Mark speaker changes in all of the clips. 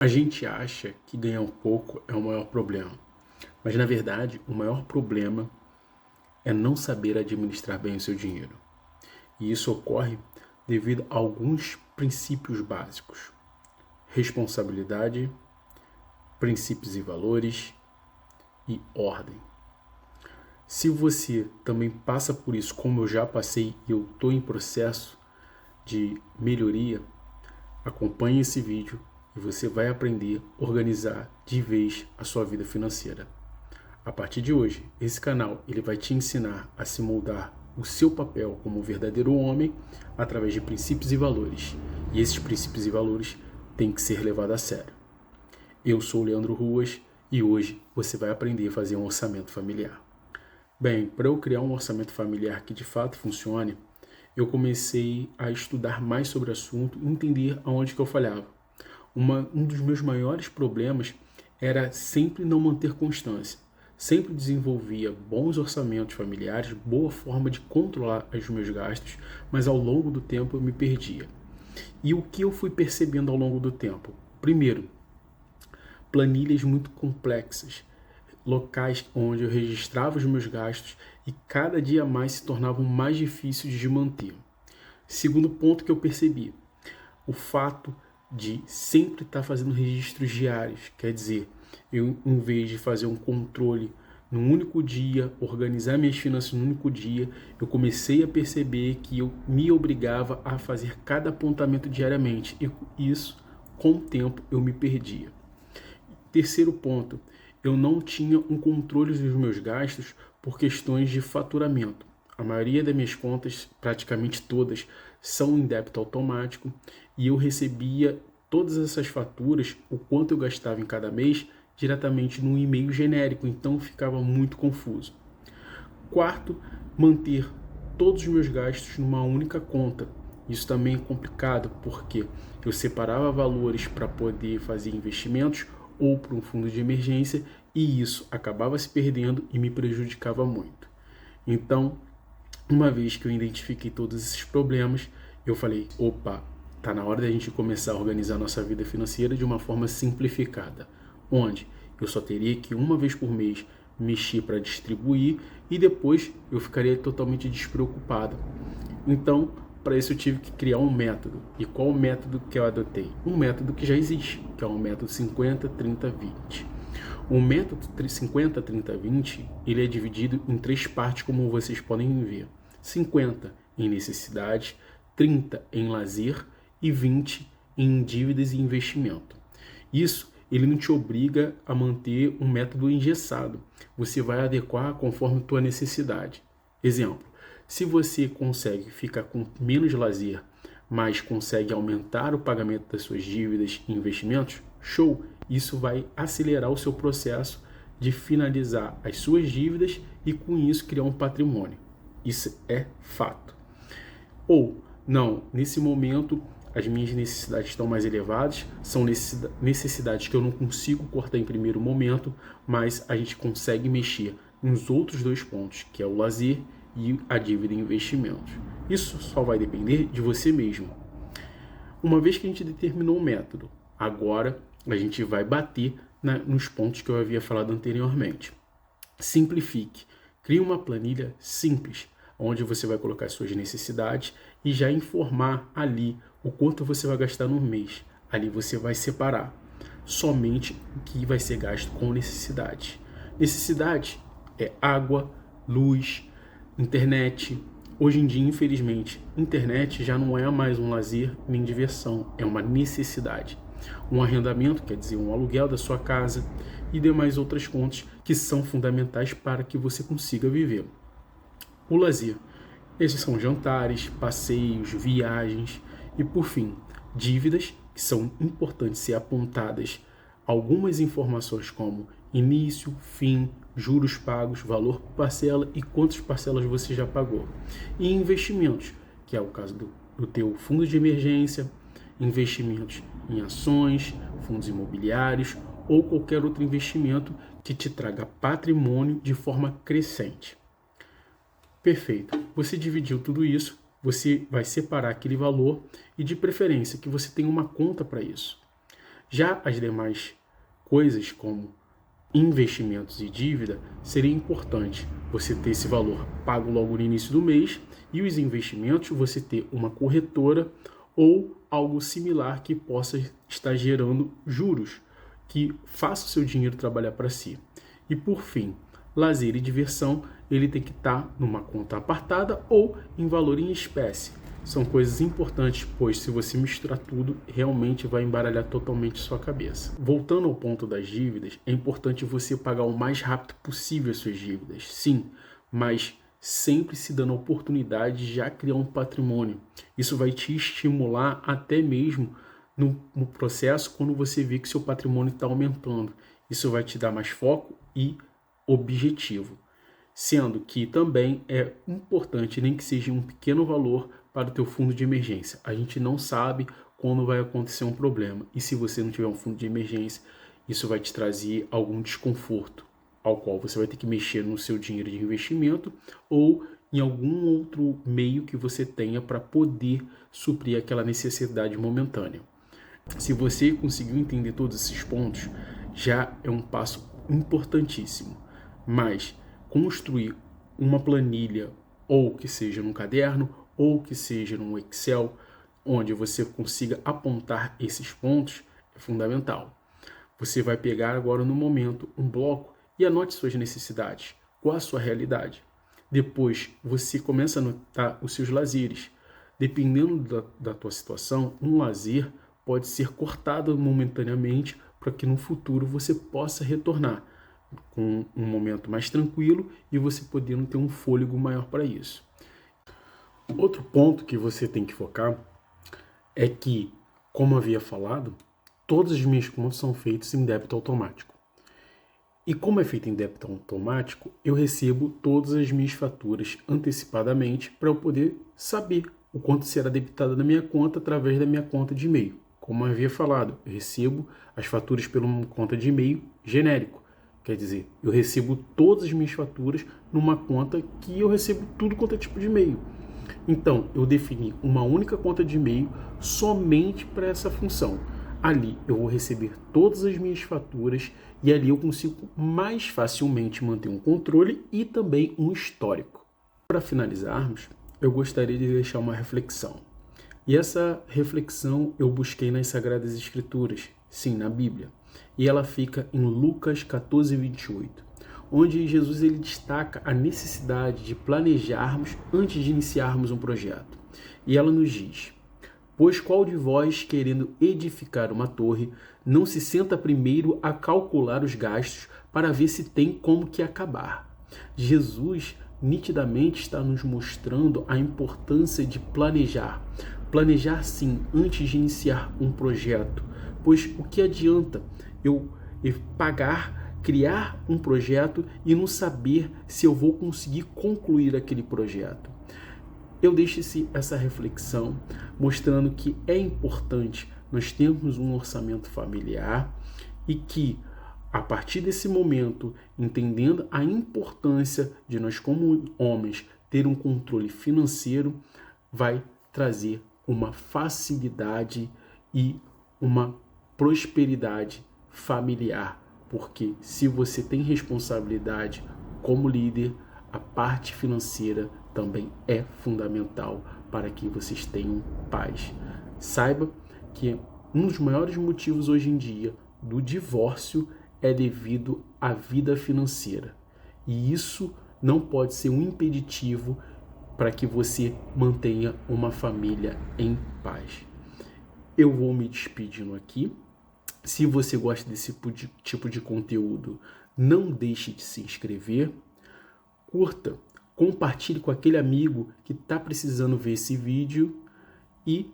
Speaker 1: A gente acha que ganhar um pouco é o maior problema, mas na verdade o maior problema é não saber administrar bem o seu dinheiro. E isso ocorre devido a alguns princípios básicos: responsabilidade, princípios e valores e ordem. Se você também passa por isso, como eu já passei e eu estou em processo de melhoria, acompanhe esse vídeo e você vai aprender a organizar de vez a sua vida financeira. A partir de hoje, esse canal ele vai te ensinar a se moldar o seu papel como um verdadeiro homem através de princípios e valores. E esses princípios e valores têm que ser levados a sério. Eu sou o Leandro Ruas e hoje você vai aprender a fazer um orçamento familiar. Bem, para eu criar um orçamento familiar que de fato funcione, eu comecei a estudar mais sobre o assunto e entender aonde que eu falhava. Um dos meus maiores problemas era sempre não manter constância. Sempre desenvolvia bons orçamentos familiares, boa forma de controlar os meus gastos, mas ao longo do tempo eu me perdia. E o que eu fui percebendo ao longo do tempo? Primeiro, planilhas muito complexas, locais onde eu registrava os meus gastos e cada dia mais se tornavam mais difíceis de manter. Segundo ponto que eu percebi, o fato de sempre estar fazendo registros diários, quer dizer, eu em vez de fazer um controle num único dia, organizar minhas finanças num único dia, eu comecei a perceber que eu me obrigava a fazer cada apontamento diariamente e isso, com o tempo, eu me perdia. Terceiro ponto, eu não tinha um controle dos meus gastos por questões de faturamento. A maioria das minhas contas, praticamente todas, são em débito automático e eu recebia todas essas faturas, o quanto eu gastava em cada mês, diretamente num e-mail genérico, então ficava muito confuso. Quarto, manter todos os meus gastos numa única conta. Isso também é complicado porque eu separava valores para poder fazer investimentos ou para um fundo de emergência e isso acabava se perdendo e me prejudicava muito. Então, uma vez que eu identifiquei todos esses problemas, eu falei, opa, tá na hora da gente começar a organizar nossa vida financeira de uma forma simplificada, onde eu só teria que uma vez por mês mexer para distribuir e depois eu ficaria totalmente despreocupado. Então, para isso eu tive que criar um método. E qual o método que eu adotei? Um método que já existe, que é o método 50-30-20. O método 50-30-20, ele é dividido em 3 partes, como vocês podem ver. 50 em necessidade, 30 em lazer e 20 em dívidas e investimento. Isso ele não te obriga a manter um método engessado. Você vai adequar conforme tua necessidade. Exemplo, se você consegue ficar com menos lazer, mas consegue aumentar o pagamento das suas dívidas e investimentos, show! Isso vai acelerar o seu processo de finalizar as suas dívidas e com isso criar um patrimônio. Isso é fato. Ou, não, nesse momento as minhas necessidades estão mais elevadas, são necessidades que eu não consigo cortar em primeiro momento, mas a gente consegue mexer nos outros 2 pontos, que é o lazer e a dívida e investimentos. Isso só vai depender de você mesmo. Uma vez que a gente determinou o método, agora a gente vai bater nos pontos que eu havia falado anteriormente. Simplifique. Crie uma planilha simples, onde você vai colocar suas necessidades e já informar ali o quanto você vai gastar no mês. Ali você vai separar somente o que vai ser gasto com necessidade. Necessidade é água, luz, internet. Hoje em dia, infelizmente, internet já não é mais um lazer nem diversão, é uma necessidade. Um arrendamento, quer dizer, um aluguel da sua casa e demais outras contas que são fundamentais para que você consiga viver. O lazer. Esses são jantares, passeios, viagens e, por fim, dívidas, que são importantes ser apontadas algumas informações como início, fim, juros pagos, valor por parcela e quantas parcelas você já pagou. E investimentos, que é o caso do teu fundo de emergência, investimentos em ações, fundos imobiliários ou qualquer outro investimento que te traga patrimônio de forma crescente. Perfeito. Você dividiu tudo isso, você vai separar aquele valor e de preferência que você tenha uma conta para isso. Já as demais coisas, como investimentos e dívida, seria importante você ter esse valor pago logo no início do mês, e os investimentos você ter uma corretora ou algo similar que possa estar gerando juros, que faça o seu dinheiro trabalhar para si. E por fim, lazer e diversão, ele tem que estar numa conta apartada ou em valor em espécie. São coisas importantes, pois se você misturar tudo, realmente vai embaralhar totalmente sua cabeça. Voltando ao ponto das dívidas, é importante você pagar o mais rápido possível as suas dívidas. Sim, mas sempre se dando a oportunidade de já criar um patrimônio. Isso vai te estimular até mesmo no processo, quando você vê que seu patrimônio está aumentando. Isso vai te dar mais foco e objetivo. Sendo que também é importante, nem que seja um pequeno valor, para o teu fundo de emergência. A gente não sabe quando vai acontecer um problema. E se você não tiver um fundo de emergência, isso vai te trazer algum desconforto, ao qual você vai ter que mexer no seu dinheiro de investimento ou em algum outro meio que você tenha para poder suprir aquela necessidade momentânea. Se você conseguiu entender todos esses pontos, já é um passo importantíssimo. Mas construir uma planilha, ou que seja num caderno, ou que seja num Excel, onde você consiga apontar esses pontos, é fundamental. Você vai pegar agora no momento um bloco e anote suas necessidades, qual a sua realidade. Depois você começa a anotar os seus lazeres. Dependendo da tua situação, um lazer pode ser cortado momentaneamente para que no futuro você possa retornar com um momento mais tranquilo e você podendo ter um fôlego maior para isso. Outro ponto que você tem que focar é que, como havia falado, todas as minhas contas são feitas em débito automático. E como é feito em débito automático, eu recebo todas as minhas faturas antecipadamente para eu poder saber o quanto será debitado na minha conta através da minha conta de e-mail. Como eu havia falado, eu recebo as faturas pela conta de e-mail genérico. Quer dizer, eu recebo todas as minhas faturas numa conta que eu recebo tudo quanto é tipo de e-mail. Então, eu defini uma única conta de e-mail somente para essa função. Ali eu vou receber todas as minhas faturas e ali eu consigo mais facilmente manter um controle e também um histórico. Para finalizarmos, eu gostaria de deixar uma reflexão. E essa reflexão eu busquei nas Sagradas Escrituras, sim, na Bíblia. E ela fica em Lucas 14:28. Onde Jesus ele destaca a necessidade de planejarmos antes de iniciarmos um projeto. E ela nos diz: pois qual de vós, querendo edificar uma torre, não se senta primeiro a calcular os gastos para ver se tem como que acabar? Jesus nitidamente está nos mostrando a importância de planejar. Planejar sim, antes de iniciar um projeto. Pois o que adianta eu criar um projeto e não saber se eu vou conseguir concluir aquele projeto? Eu deixo essa reflexão mostrando que é importante nós termos um orçamento familiar e que, a partir desse momento, entendendo a importância de nós como homens ter um controle financeiro, vai trazer uma facilidade e uma prosperidade familiar. Porque se você tem responsabilidade como líder, a parte financeira também é fundamental para que vocês tenham paz. Saiba que um dos maiores motivos hoje em dia do divórcio é devido à vida financeira. E isso não pode ser um impeditivo para que você mantenha uma família em paz. Eu vou me despedindo aqui. Se você gosta desse tipo de conteúdo, não deixe de se inscrever, curta, compartilhe com aquele amigo que está precisando ver esse vídeo e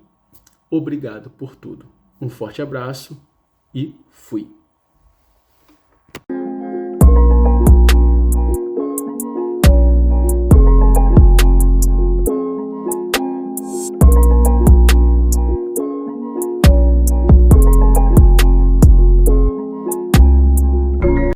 Speaker 1: obrigado por tudo. Um forte abraço e fui!